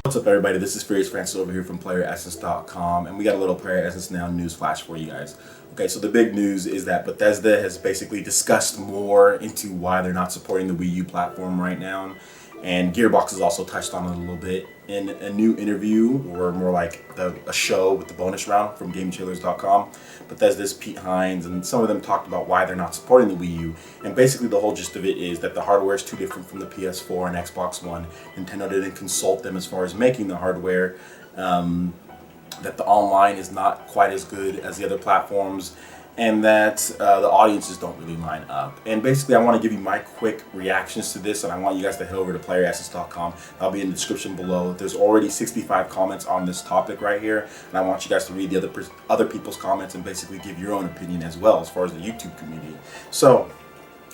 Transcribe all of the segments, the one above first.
What's up, everybody? This is Furious Francis over here from PlayerEssence.com, and we got a little Player Essence Now news flash for you guys. Okay, so the big news is that Bethesda has basically discussed more into why they're not supporting the Wii U platform right now, and Gearbox has also touched on it a little bit in a new interview, or more like a show with the bonus round from GameChillers.com. Bethesda's Pete Hines and some of them talked about why they're not supporting the Wii U, and basically the whole gist of it is that the hardware is too different from the PS4 and Xbox One. Nintendo didn't consult them as far as making the hardware, that the online is not quite as good as the other platforms, and that the audiences don't really line up. And basically I want to give you my quick reactions to this, and I want you guys to head over to PlayerEssence.com. I'll be in the description below. There's already 65 comments on this topic right here, and I want you guys to read the other people's comments and basically give your own opinion as well as far as the YouTube community. So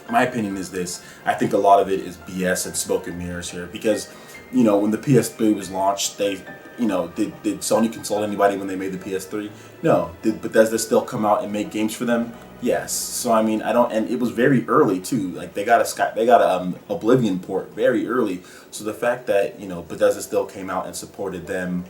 my opinion is this: I think a lot of it is BS and smoke and mirrors here, because when the PS3 was launched, did Sony consult anybody when they made the PS3? No. Did Bethesda still come out and make games for them? Yes. So I mean, and it was very early too. Like they got a Oblivion port very early. So the fact that Bethesda still came out and supported them,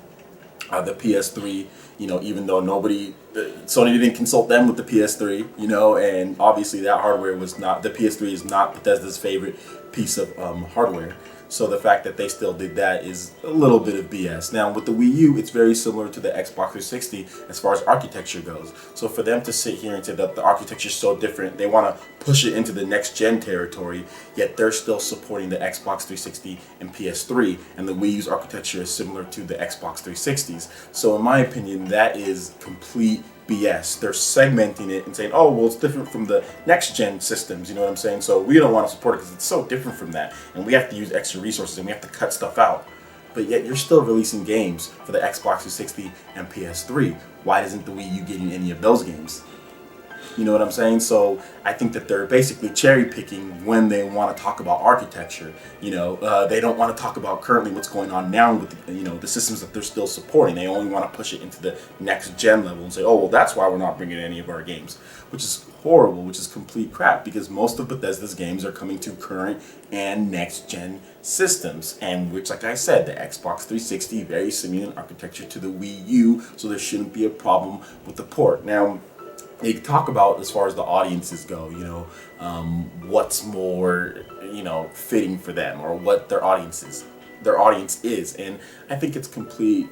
the PS3, even though Sony didn't consult them with the PS3, and obviously that hardware was not, the PS3 is not Bethesda's favorite piece of hardware. So the fact that they still did that is a little bit of BS. Now with the Wii U, it's very similar to the Xbox 360 as far as architecture goes. So for them to sit here and say that the architecture is so different, they want to push it into the next gen territory, yet they're still supporting the Xbox 360 and PS3, and the Wii U's architecture is similar to the Xbox 360's. So in my opinion, that is complete BS. They're segmenting it and saying, oh, well, it's different from the next gen systems, you know what I'm saying? So we don't want to support it because it's so different from that, and we have to use extra resources and we have to cut stuff out. But yet you're still releasing games for the Xbox 360 and PS3. Why isn't the Wii U getting any of those games? You know what I'm saying? So I think that they're basically cherry picking when they want to talk about architecture. They don't want to talk about currently what's going on now with the systems that they're still supporting. They only want to push it into the next gen level and say, oh, well, that's why we're not bringing any of our games, which is horrible, which is complete crap, because most of Bethesda's games are coming to current and next gen systems, and which, like I said, the Xbox 360 very similar in architecture to the Wii U, so there shouldn't be a problem with the port. Now, they talk about, as far as the audiences go, what's more, fitting for them, or what their audience is, and I think it's complete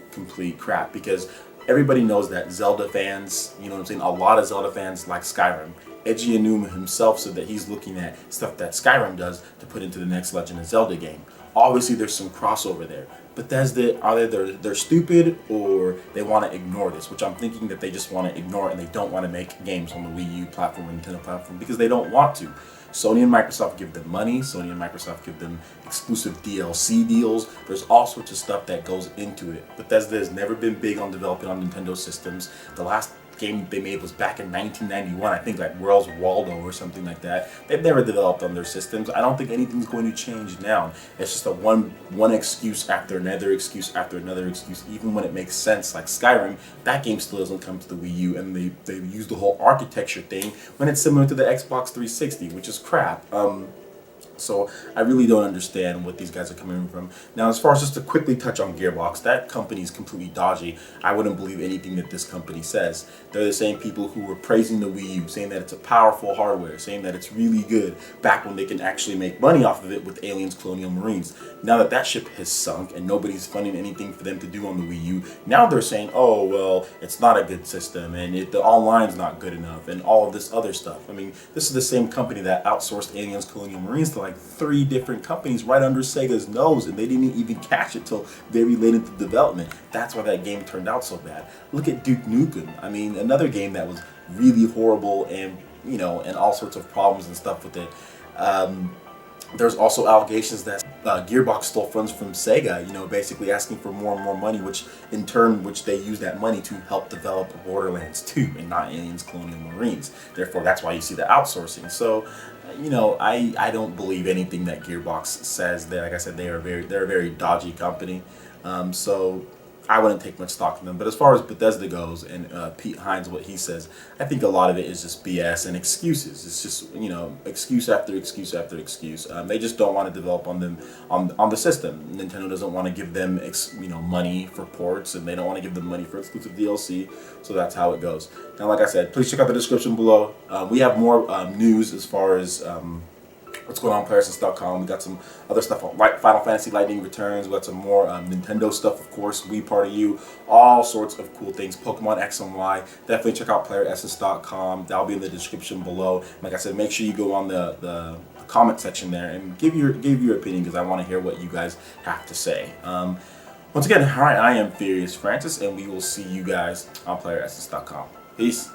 crap, because everybody knows that Zelda fans, a lot of Zelda fans like Skyrim. Eiji Aonuma himself said that he's looking at stuff that Skyrim does to put into the next Legend of Zelda game. Obviously, there's some crossover there. Bethesda, either they're stupid or they want to ignore this, which I'm thinking that they just want to ignore it and they don't want to make games on the Wii U platform or Nintendo platform because they don't want to. Sony and Microsoft give them money. Sony and Microsoft give them exclusive DLC deals. There's all sorts of stuff that goes into it. Bethesda has never been big on developing on Nintendo systems. The last game they made was back in 1991, I think, like Where's Waldo or something like that. They've never developed on their systems. I don't think anything's going to change now. It's just a one excuse after another excuse after another excuse. Even when it makes sense, like Skyrim, that game still doesn't come to the Wii U, and they use the whole architecture thing when it's similar to the Xbox 360, which is crap. So I really don't understand what these guys are coming from. Now, as far as just to quickly touch on Gearbox, that company is completely dodgy. I wouldn't believe anything that this company says. They're the same people who were praising the Wii U, saying that it's a powerful hardware, saying that it's really good, back when they can actually make money off of it with Aliens Colonial Marines. Now that that ship has sunk and nobody's funding anything for them to do on the Wii U, now they're saying, oh, well, it's not a good system, and the online's not good enough, and all of this other stuff. I mean, this is the same company that outsourced Aliens Colonial Marines to like 3 different companies right under Sega's nose, and they didn't even catch it till very late into development. That's why that game turned out so bad. Look at Duke Nukem. I mean, another game that was really horrible, and and all sorts of problems and stuff with it. There's also allegations that Gearbox stole funds from Sega, basically asking for more and more money, which they use that money to help develop Borderlands 2 and not Aliens Colonial Marines. Therefore, that's why you see the outsourcing. So, I don't believe anything that Gearbox says. Like I said, they're a very dodgy company. So I wouldn't take much stock in them. But as far as Bethesda goes, and Pete Hines, what he says, I think a lot of it is just BS and excuses. It's just, you know, excuse after excuse after excuse. They just don't want to develop on them on the system. Nintendo doesn't want to give them money for ports, and they don't want to give them money for exclusive DLC. So that's how it goes. Now, like I said, please check out the description below. We have more news as far as what's going on PlayerAssist.com. We got some other stuff on Final Fantasy Lightning Returns. We got some more Nintendo stuff, of course. We Part of You, all sorts of cool things. Pokemon X and Y. Definitely check out PlayerAssist.com. That'll be in the description below. Like I said, make sure you go on the comment section there and give your opinion, because I want to hear what you guys have to say. Once again, all right, I am Furious Francis, and we will see you guys on PlayerAssist.com. Peace.